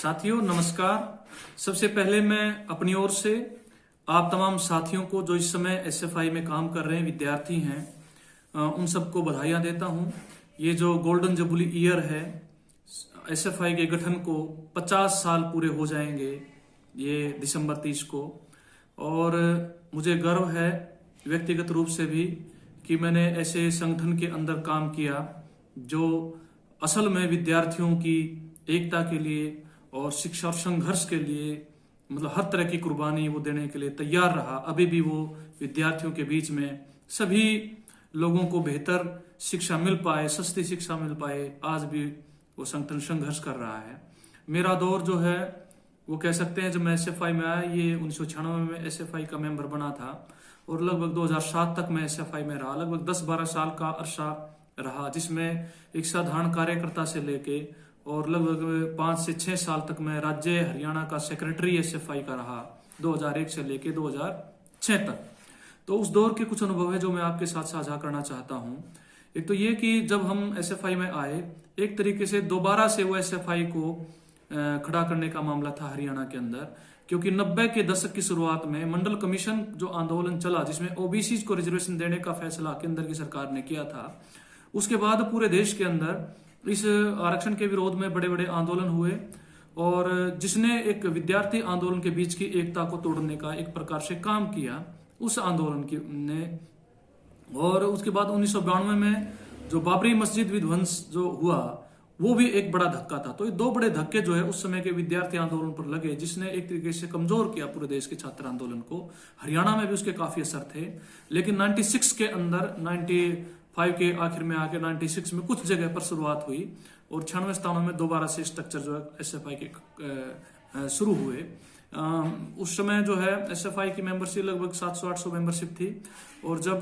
साथियों नमस्कार। सबसे पहले मैं अपनी ओर से आप तमाम साथियों को जो इस समय एसएफआई में काम कर रहे हैं, विद्यार्थी हैं, उन सबको बधाइयां देता हूं। ये जो गोल्डन जुबली ईयर है, एसएफआई के गठन को 50 साल पूरे हो जाएंगे ये दिसंबर 30 को। और मुझे गर्व है व्यक्तिगत रूप से भी कि मैंने ऐसे संगठन के अंदर काम किया जो असल में विद्यार्थियों की एकता के लिए और शिक्षा और संघर्ष के लिए मतलब हर तरह की कुर्बानी वो देने के लिए तैयार रहा। अभी भी वो विद्यार्थियों के बीच में सभी लोगों को बेहतर शिक्षा मिल पाए, सस्ती शिक्षा मिल पाए, आज भी वो संगठन संघर्ष कर रहा है। मेरा दौर जो है वो कह सकते हैं, जब मैं एसएफआई में आया, ये 1996 में एसएफआई का मेंबर बना था और लगभग 2007 तक मैं एसएफआई में रहा। लगभग 10-12 साल का अरसा रहा, जिसमें एक साधारण कार्यकर्ता से लेके और लगभग 5 से 6 साल तक मैं राज्य हरियाणा का सेक्रेटरी एसएफआई का रहा, 2001 से लेके 2006 तक। तो उस दौर के कुछ अनुभव है जो मैं आपके साथ साझा करना चाहता हूं। एक तो ये कि जब हम एसएफआई में आए, एक तरीके से दोबारा से वो एसएफआई को खड़ा करने का मामला था हरियाणा के अंदर, क्योंकि 90 के दशक की शुरुआत में मंडल कमीशन जो आंदोलन चला, जिसमें ओबीसी को रिजर्वेशन देने का फैसला केंद्र की सरकार ने किया था, उसके बाद पूरे देश के अंदर इस आरक्षण के विरोध में बड़े बड़े आंदोलन हुए और जिसने एक विद्यार्थी आंदोलन के बीच की एकता को तोड़ने का एक प्रकार से काम किया उस आंदोलन की ने। और उसके बाद 1992 में जो बाबरी मस्जिद विध्वंस जो हुआ, वो भी एक बड़ा धक्का था। तो ये दो बड़े धक्के जो है उस समय के विद्यार्थी आंदोलन पर लगे, जिसने एक तरीके से कमजोर किया पूरे देश के छात्र आंदोलन को। हरियाणा में भी उसके काफी असर थे, लेकिन 96 के अंदर 95 के आखिर में आके 96 में कुछ जगह पर शुरुआत हुई और 96-97 में दोबारा से स्ट्रक्चर जो है एसएफआई के शुरू हुए। उस समय जो है एसएफआई की मेंबरशिप लगभग 700-800 मेंबरशिप थी और जब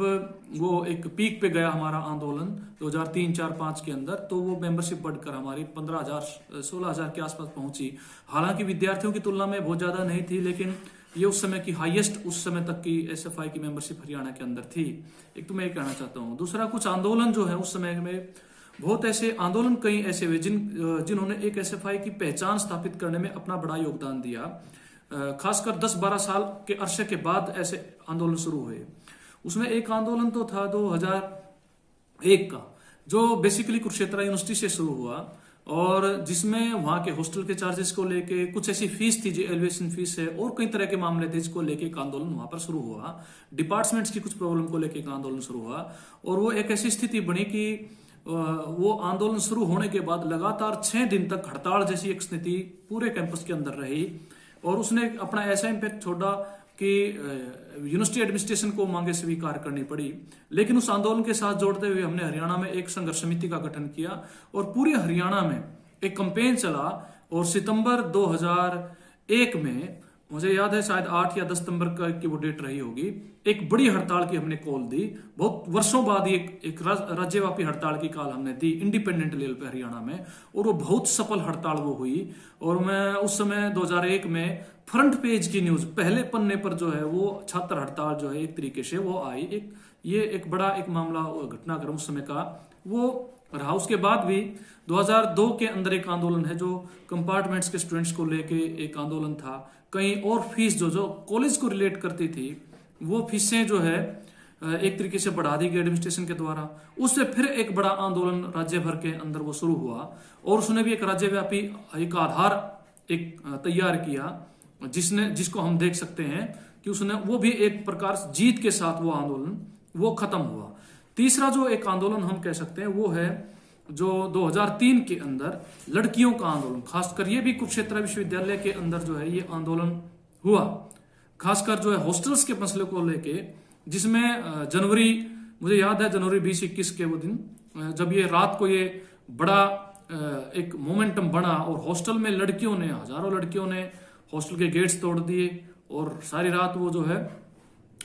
वो एक पीक पे गया हमारा आंदोलन 2003-4-5 के अंदर, तो वो मेंबरशिप बढ़कर हमारी 15,000-16,000 के आसपास पहुंची। हालांकि विद्यार्थियों की तुलना में बहुत ज्यादा नहीं थी, लेकिन ये उस समय की हाईएस्ट उस समय तक की एसएफआई की मेंबरशिप हरियाणा के अंदर थी। एक तो मैं ये कहना चाहता हूँ। दूसरा, कुछ आंदोलन जो है उस समय में बहुत ऐसे आंदोलन कई ऐसे हुए जिन्होंने एक एसएफआई की पहचान स्थापित करने में अपना बड़ा योगदान दिया। खासकर 10-12 साल के अरसे के बाद ऐसे आंदोलन शुरू हुए। उसमें एक आंदोलन तो था 2001 का, जो बेसिकली कुरुक्षेत्र यूनिवर्सिटी से शुरू हुआ और जिसमें वहां के हॉस्टल के चार्जेस को लेके कुछ ऐसी फीस थी जो एलिवेशन फीस है और कई तरह के मामले थे, जिसको लेके एक आंदोलन वहां पर शुरू हुआ। डिपार्टमेंट्स की कुछ प्रॉब्लम को लेके एक आंदोलन शुरू हुआ और वो एक ऐसी स्थिति बनी कि वो आंदोलन शुरू होने के बाद लगातार 6 दिन तक हड़ताल जैसी एक स्थिति पूरे कैंपस के अंदर रही और उसने अपना ऐसा इम्पैक्ट छोड़ा कि यूनिवर्सिटी एडमिनिस्ट्रेशन को मांगे स्वीकार करनी पड़ी। लेकिन उस आंदोलन के साथ जोड़ते हुए हमने हरियाणा में एक संघर्ष समिति का गठन किया और पूरे हरियाणा में एक कैंपेन चला और सितंबर 2001 में, मुझे याद है शायद 8 या 10 सितंबर की वो डेट रही होगी, एक बड़ी हड़ताल की हमने कॉल दी। बहुत वर्षों बाद एक राज्यव्यापी हड़ताल की कॉल हमने दी इंडिपेंडेंट लेवल पे हरियाणा में, और वो बहुत सफल हड़ताल वो हुई। और मैं उस समय 2001 में फ्रंट पेज की न्यूज, पहले पन्ने पर जो है वो छात्र हड़ताल जो है एक तरीके से वो आई। ये एक बड़ा एक मामला घटनाक्रम उस समय का वो रहा। उसके बाद भी 2002 के अंदर एक आंदोलन है जो कंपार्टमेंट्स के स्टूडेंट्स को लेके एक आंदोलन था। कहीं और फीस जो कॉलेज को रिलेट करती थी, वो फीसें जो है एक तरीके से बढ़ा दी गई एडमिनिस्ट्रेशन के द्वारा। उससे फिर एक बड़ा आंदोलन राज्य भर के अंदर वो शुरू हुआ और उसने भी एक राज्यव्यापी एक आधार एक तैयार किया, जिसको हम देख सकते हैं कि उसने वो भी एक प्रकार जीत के साथ वो आंदोलन वो खत्म हुआ। तीसरा जो एक आंदोलन हम कह सकते हैं वो है जो 2003 के अंदर लड़कियों का आंदोलन, खासकर ये भी कुरुक्षेत्र विश्वविद्यालय के अंदर जो है ये आंदोलन हुआ, खासकर जो है हॉस्टल्स के मसले को लेके, जिसमें जनवरी, मुझे याद है जनवरी 20-21 के वो दिन जब ये रात को ये बड़ा एक मोमेंटम बना और हॉस्टल में लड़कियों ने, हजारों लड़कियों ने हॉस्टल के गेट्स तोड़ दिए और सारी रात वो जो है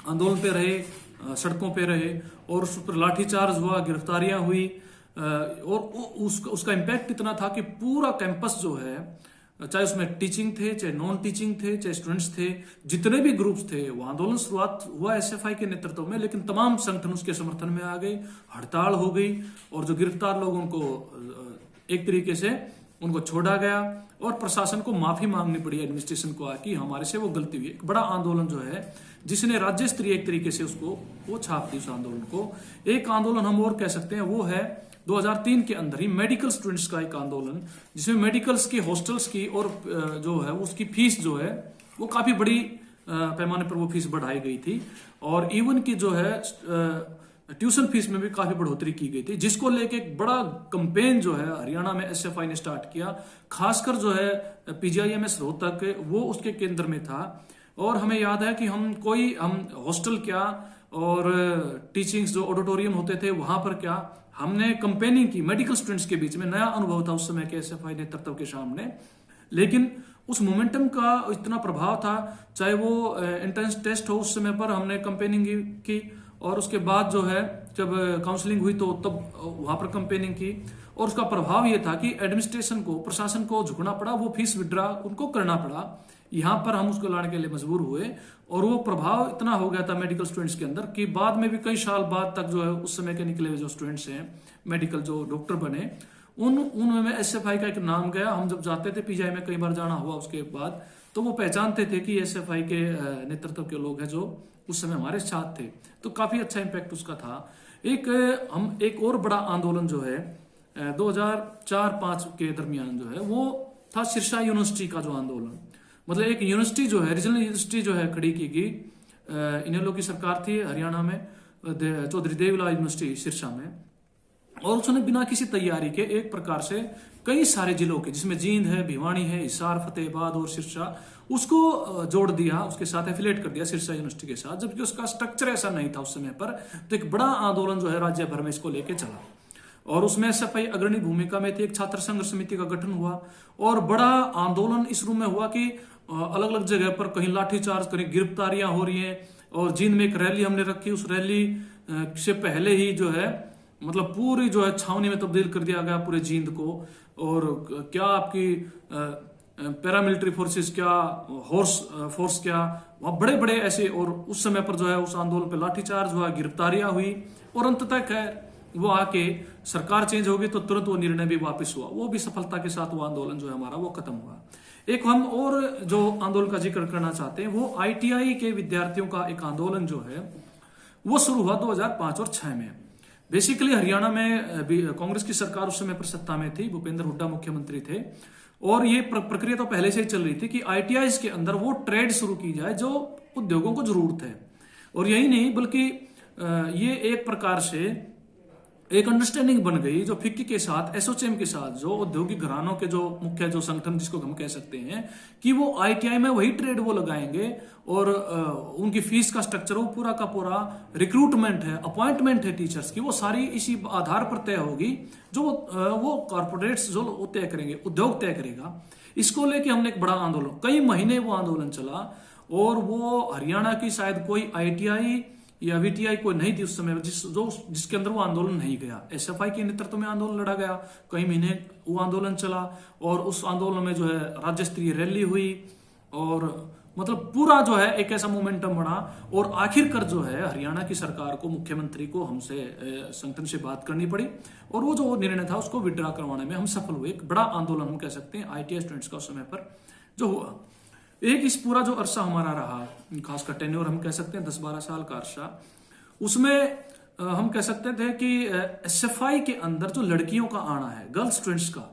आंदोलन पे रहे, सड़कों पे रहे और उस पर लाठीचार्ज हुआ, गिरफ्तारियां हुई और उसका इम्पैक्ट इतना था कि पूरा कैंपस जो है, चाहे उसमें टीचिंग थे, चाहे नॉन टीचिंग थे, चाहे स्टूडेंट्स थे, जितने भी ग्रुप्स थे, वो आंदोलन शुरुआत हुआ एसएफआई के नेतृत्व में, लेकिन तमाम संगठन उसके समर्थन में आ गए, हड़ताल हो गई और जो गिरफ्तार लोगों को एक तरीके से उनको छोड़ा गया और प्रशासन को माफी मांगनी पड़ी एडमिनिस्ट्रेशन को कि हमारे से वो गलती हुई। एक बड़ा आंदोलन जो है जिसने राज्य स्तरीय एक तरीके से उसको वो छाप दी उस आंदोलन को। एक आंदोलन हम और कह सकते हैं वो है 2003 के अंदर ही मेडिकल स्टूडेंट्स का एक आंदोलन, जिसमें मेडिकल्स की हॉस्टल्स की और जो है उसकी फीस जो है वो काफी बड़ी पैमाने पर वो फीस बढ़ाई गई थी और इवन की जो है ट्यूशन फीस में भी काफी बढ़ोतरी की गई थी, जिसको लेके एक बड़ा कंपेन जो है हरियाणा में एसएफआई ने स्टार्ट किया। खासकर जो है पीजीआईएमएस रोहतक वो उसके केंद्र में था और हमें याद है कि हम हॉस्टल क्या और टीचिंग्स जो ऑडिटोरियम होते थे वहां पर क्या हमने कंपेनिंग की मेडिकल स्टूडेंट्स के बीच में। नया अनुभव था उस समय के एसएफआई नेतृत्व के सामने, लेकिन उस मोमेंटम का इतना प्रभाव था, चाहे वो एंट्रेंस टेस्ट हो उस समय पर हमने कंपेनिंग की और उसके बाद जो है जब काउंसलिंग हुई तो तब वहां पर कंपेनिंग की और उसका प्रभाव ये था कि एडमिनिस्ट्रेशन को प्रशासन को झुकना पड़ा, वो फीस विड्रा उनको करना पड़ा। यहाँ पर हम उसको लाने के लिए मजबूर हुए और वो प्रभाव इतना हो गया था मेडिकल स्टूडेंट्स के अंदर कि बाद में भी कई साल बाद तक जो है उस समय के निकले हुए जो स्टूडेंट्स हैं मेडिकल जो डॉक्टर बने उनमें एसएफआई का एक नाम गया। हम जब जाते थे पीजीआई में कई बार जाना हुआ उसके बाद तो वो पहचानते थे कि एसएफआई के नेतृत्व के लोग हैं जो उस समय हमारे साथ थे, तो काफी अच्छा इम्पैक्ट उसका था। एक और बड़ा आंदोलन जो है 2004-05 के दरमियान जो है वो था सिरसा यूनिवर्सिटी का जो आंदोलन। मतलब एक यूनिवर्सिटी जो है रीजनल यूनिवर्सिटी जो है खड़ी की गई, इनेलो की सरकार थी हरियाणा में, चौधरी देवीलाल यूनिवर्सिटी सिरसा में, और उसने बिना किसी तैयारी के एक प्रकार से कई सारे जिलों के जिसमें जींद है, भिवानी है, हिसार, फतेहाबाद और सिरसा उसको जोड़ दिया, उसके साथ एफिलेट कर दिया सिरसा यूनिवर्सिटी के साथ, जबकि उसका स्ट्रक्चर ऐसा नहीं था उस समय पर। तो एक बड़ा आंदोलन जो है राज्य भर में इसको लेके चला और उसमें एसएफआई अग्रणी भूमिका में थी। एक छात्र संघर्ष समिति का गठन हुआ और बड़ा आंदोलन इस रूप में हुआ कि अलग अलग जगह पर कहीं लाठीचार्ज, कहीं गिरफ्तारियां हो रही हैं और जींद में एक रैली हमने रखी। उस रैली से पहले ही जो है मतलब पूरी जो है छावनी में तब्दील कर दिया गया पूरे जींद को, और क्या आपकी पैरामिलिट्री फोर्सेस क्या, हॉर्स फोर्स क्या, वहां बड़े बड़े ऐसे, और उस समय पर जो है उस आंदोलन पे लाठीचार्ज हुआ, गिरफ्तारियां हुई और अंततः खैर वो आके सरकार चेंज हो गई तो तुरंत वो निर्णय भी वापस हुआ, वो भी सफलता के साथ वो आंदोलन जो है हमारा वो खत्म हुआ। एक हम और जो आंदोलन का जिक्र करना चाहते हैं वो आईटीआई के विद्यार्थियों का एक आंदोलन जो है वो शुरू हुआ 2005 और 2006 में। बेसिकली हरियाणा में कांग्रेस की सरकार उस समय पर सत्ता में थी, भूपेंद्र हुड्डा मुख्यमंत्री थे और ये प्रक्रिया तो पहले से ही चल रही थी कि आईटीआई के अंदर वो ट्रेड शुरू की जाए जो उद्योगों को जरूरत है। और यही नहीं बल्कि ये एक प्रकार से एक अंडरस्टैंडिंग बन गई जो फिक्की के साथ, एसोचैम के साथ, जो औद्योगिक घरानों के जो मुख्य जो संगठन जिसको हम कह सकते हैं कि वो आईटीआई में वही ट्रेड वो लगाएंगे और उनकी फीस का स्ट्रक्चर वो पूरा का पूरा रिक्रूटमेंट है, अपॉइंटमेंट है टीचर्स की, वो सारी इसी आधार पर तय होगी जो वो कॉर्पोरेट्स जो तय करेंगे, उद्योग तय करेगा। इसको लेके हमने एक बड़ा आंदोलन, कई महीने वो आंदोलन चला और वो हरियाणा की शायद कोई आईटीआई या वीटीआई कोई नहीं थी उस समय जिसके अंदर वो आंदोलन नहीं गया। एसएफआई के नेतृत्व में आंदोलन लड़ा गया, कई महीने वो आंदोलन चला और उस आंदोलन में जो है राज्य स्तरीय रैली हुई और मतलब पूरा जो है एक ऐसा मोमेंटम बना और आखिरकार जो है हरियाणा की सरकार को, मुख्यमंत्री को हमसे संगठन से बात करनी पड़ी और वो जो निर्णय था उसको विड्रा करवाने में हम सफल हुए। एक बड़ा आंदोलन हम कह सकते हैं आईटीआई स्टूडेंट्स का उस समय पर जो हुआ। एक इस पूरा जो अरसा हमारा रहा, खासकर टेन्योर हम कह सकते हैं 10-12 साल का अरसा, उसमें हम कह सकते थे कि एसएफआई के अंदर जो लड़कियों का आना है, गर्ल्स स्टूडेंट्स का,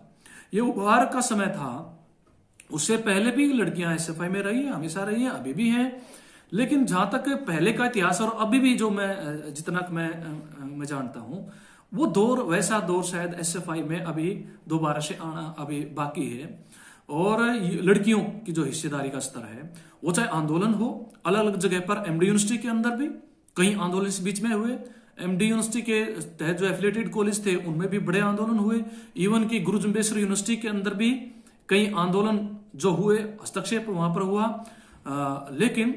ये उभार का समय था। उससे पहले भी लड़कियां एसएफआई में रही हैं, हमेशा रही हैं, अभी भी हैं, लेकिन जहां तक पहले का इतिहास और अभी भी जो मैं जितना मैं जानता हूं वो दौर, वैसा दौर शायद एसएफआई में अभी दोबारा से आना अभी बाकी है। और लड़कियों की जो हिस्सेदारी का स्तर है वो चाहे आंदोलन हो अलग अलग जगह पर, एमडी यूनिवर्सिटी के अंदर भी कई आंदोलन इस बीच में हुए, एमडी यूनिवर्सिटी के तहत जो एफिलेटेड कॉलेज थे उनमें भी बड़े आंदोलन हुए, इवन की गुरु जम्बेश्वर यूनिवर्सिटी के अंदर भी कई आंदोलन जो हुए, हस्तक्षेप वहां पर हुआ। लेकिन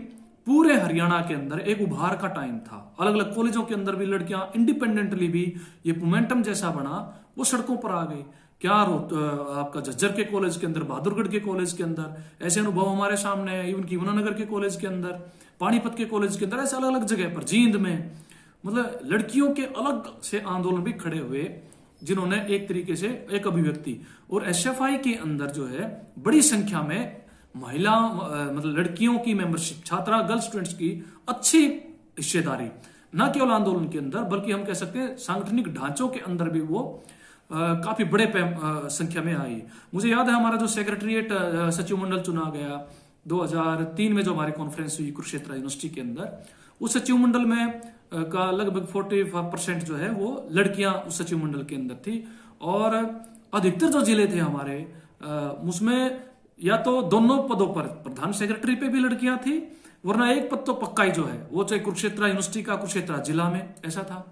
पूरे हरियाणा के अंदर एक उभार का टाइम था, अलग अलग कॉलेजों के अंदर भी लड़कियां इंडिपेंडेंटली भी ये मोमेंटम जैसा बना, वो सड़कों पर आ गई। क्या आपका झज्जर के कॉलेज के अंदर, बहादुरगढ़ के कॉलेज के अंदर ऐसे अनुभव हमारे सामने है, इवन की यमुनानगर के कॉलेज के अंदर, पानीपत के कॉलेज के अंदर, ऐसे अलग अलग जगह पर, जींद में, मतलब लड़कियों के अलग से आंदोलन भी खड़े हुए जिन्होंने एक तरीके से एक अभिव्यक्ति, और एसएफआई के अंदर जो है बड़ी संख्या में महिला मतलब लड़कियों की मेंबरशिप, छात्रा गर्ल स्टूडेंट्स की अच्छी हिस्सेदारी, न केवल आंदोलन के अंदर बल्कि हम कह सकते हैं सांगठनिक ढांचों के अंदर भी वो काफी बड़े संख्या में आई। मुझे याद है हमारा जो सेक्रेटरीट सचिव मंडल चुना गया 2003 में, जो हमारी कॉन्फ्रेंस हुई कुरुक्षेत्र यूनिवर्सिटी के अंदर, उस सचिव मंडल में का लगभग 45% जो है वो लड़कियां उस सचिव मंडल के अंदर थी। और अधिकतर जो जिले थे हमारे उसमें या तो दोनों पदों पर, प्रधान सेक्रेटरी पे भी लड़कियां थी, वरना एक पद तो पक्का ही जो है वो चाहे कुरुक्षेत्र यूनिवर्सिटी का कुरुक्षेत्र जिला में ऐसा था,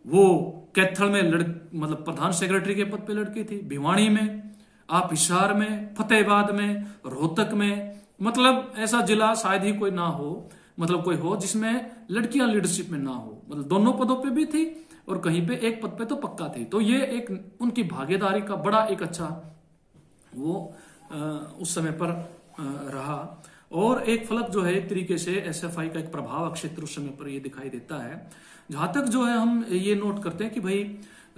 वो कैथल में मतलब प्रधान सेक्रेटरी के पद पे लड़की थी, भिवानी में, आप हिसार में, फतेहाबाद में, रोहतक में, मतलब ऐसा जिला शायद ही कोई ना हो, मतलब कोई हो जिसमें लड़कियां लीडरशिप में ना हो, मतलब दोनों पदों पे भी थी और कहीं पे एक पद पे तो पक्का थी। तो ये एक उनकी भागीदारी का बड़ा एक अच्छा वो उस समय पर रहा। और एक फलक जो है एक तरीके से एसएफआई का एक प्रभाव क्षेत्र उस समय पर ये दिखाई देता है। जहां तक जो है हम ये नोट करते हैं कि भाई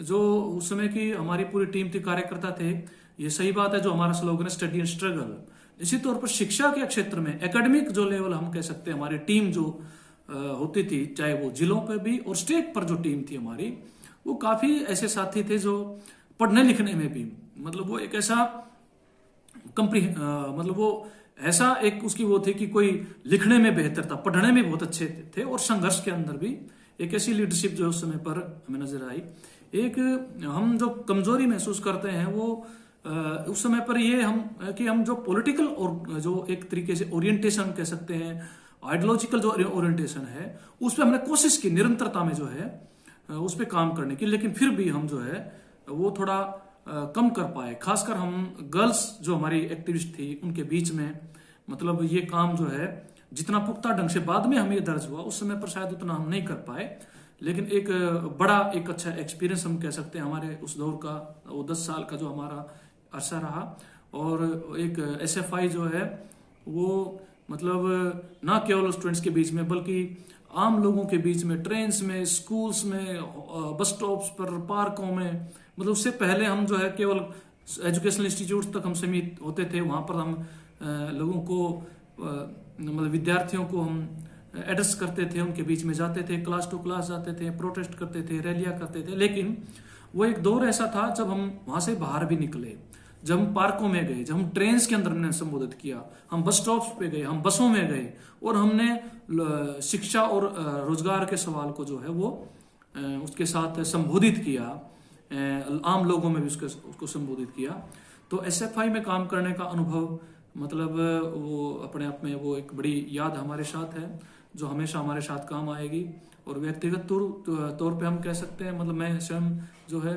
जो उस समय की हमारी पूरी टीम थी, कार्यकर्ता थे, ये सही बात है जो हमारा स्लोगन है स्टडी एंड स्ट्रगल। इसी तौर पर शिक्षा के क्षेत्र में एकेडमिक जो लेवल हम कह सकते हैं हमारी टीम जो होती थी, चाहे वो जिलों पर भी और स्टेट पर जो टीम थी हमारी, वो काफी ऐसे साथी थे जो पढ़ने लिखने में भी मतलब वो एक ऐसा मतलब वो ऐसा एक उसकी वो थी कि कोई लिखने में बेहतर था, पढ़ने में बहुत अच्छे थे, और संघर्ष के अंदर भी एक ऐसी लीडरशिप जो उस समय पर हमें नजर आई। एक हम जो कमजोरी महसूस करते हैं वो उस समय पर ये हम जो पॉलिटिकल और जो एक तरीके से ओरिएंटेशन कह सकते हैं, आइडियोलॉजिकल जो ओरिएंटेशन है, उस पर हमने कोशिश की निरंतरता में जो है उस पर काम करने की, लेकिन फिर भी हम जो है वो थोड़ा कम कर पाए। खासकर हम गर्ल्स जो हमारी एक्टिविस्ट थी उनके बीच में, मतलब ये काम जो है जितना पुख्ता ढंग से बाद में हमें ये दर्ज हुआ, उस समय पर शायद उतना हम नहीं कर पाए, लेकिन एक बड़ा एक अच्छा एक्सपीरियंस हम कह सकते हैं हमारे उस दौर का, वो 10 साल का जो हमारा अरसा रहा। और एक एसएफआई जो है वो मतलब ना केवल स्टूडेंट्स के बीच में बल्कि आम लोगों के बीच में, ट्रेन्स में, स्कूल्स में, बस स्टॉप्स पर, पार्कों में, मतलब उससे पहले हम जो है केवल एजुकेशनल इंस्टीट्यूट तक हम सीमित होते थे। वहां पर हम लोगों को मतलब विद्यार्थियों को हम एड्रेस करते थे, उनके बीच में जाते थे, क्लास टू क्लास जाते थे, प्रोटेस्ट करते थे, रैलियां करते थे। लेकिन वो एक दौर ऐसा था जब हम वहां से बाहर भी निकले, जब हम पार्कों में गए, जब हम ट्रेन के अंदर हमने संबोधित किया, हम बस स्टॉप्स पे गए, हम बसों में गए, और हमने शिक्षा और रोजगार के सवाल को जो है वो उसके साथ संबोधित किया, आम लोगों में भी उसको संबोधित किया। तो एसएफआई में काम करने का अनुभव मतलब वो अपने आप में वो एक बड़ी याद हमारे साथ है जो हमेशा हमारे साथ काम आएगी। और व्यक्तिगत तौर पे हम कह सकते हैं, मतलब मैं स्वयं जो है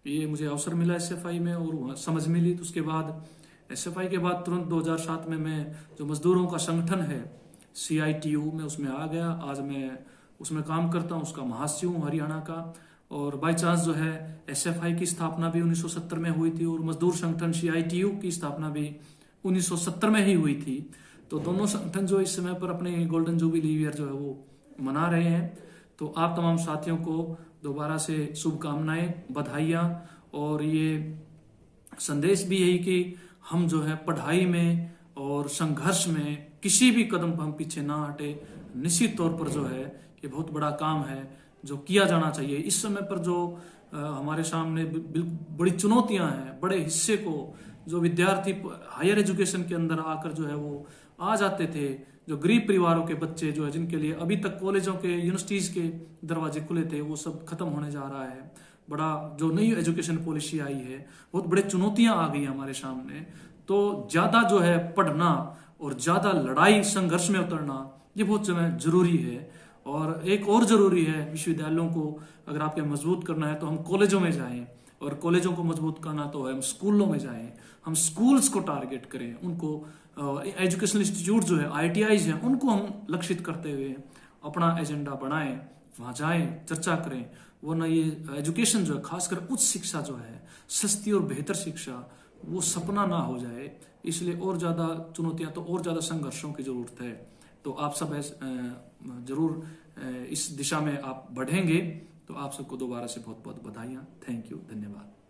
ये मुझे अवसर मिला एसएफआई में और समझ मिली, तो उसके बाद एसएफआई के बाद तुरंत 2007 में मैं जो मजदूरों का संगठन है CITU में उसमें आ गया। आज मैं उसमें काम करता हूँ, उसका महासचिव हूँ हरियाणा का। और बाय चांस जो है एसएफआई की स्थापना भी 1970 में हुई थी और मजदूर संगठन CITU की स्थापना भी 1970 में ही हुई थी। तो दोनों संगठन जो इस समय पर अपने गोल्डन जुबली ईयर जो है वो मना रहे हैं। तो आप तमाम साथियों को दोबारा से शुभकामनाएं, बधाइयां, और ये संदेश भी यही कि हम जो है पढ़ाई में और संघर्ष में किसी भी कदम पर हम पीछे ना हटे। निश्चित तौर पर जो है ये बहुत बड़ा काम है जो किया जाना चाहिए। इस समय पर जो हमारे सामने बड़ी चुनौतियां हैं, बड़े हिस्से को जो विद्यार्थी हायर एजुकेशन के अंदर आकर जो है वो आ जाते थे, जो गरीब परिवारों के बच्चे जो है जिनके लिए अभी तक कॉलेजों के, यूनिवर्सिटीज के दरवाजे खुले थे, वो सब खत्म होने जा रहा है। बड़ा जो नई एजुकेशन पॉलिसी आई है, बहुत बड़े चुनौतियां आ गई हमारे सामने। तो ज्यादा जो है पढ़ना और ज्यादा लड़ाई संघर्ष में उतरना ये बहुत जो है जरूरी है। और एक और जरूरी है, विश्वविद्यालयों को अगर आपके मजबूत करना है तो हम कॉलेजों में जाएं, और कॉलेजों को मजबूत करना तो हम स्कूलों में जाएं, हम स्कूल्स को टारगेट करें, उनको एजुकेशनल इंस्टीट्यूट जो है ITIs हैं उनको हम लक्षित करते हुए अपना एजेंडा बनाएं, वहां जाएं, चर्चा करें। वरना ये एजुकेशन जो है, खासकर उच्च शिक्षा जो है, सस्ती और बेहतर शिक्षा, वो सपना ना हो जाए। इसलिए और ज्यादा चुनौतियां, तो और ज्यादा संघर्षों की जरूरत है। तो आप सब जरूर इस दिशा में आप बढ़ेंगे तो आप सबको दोबारा से बहुत बहुत बधाइयाँ। थैंक यू, धन्यवाद।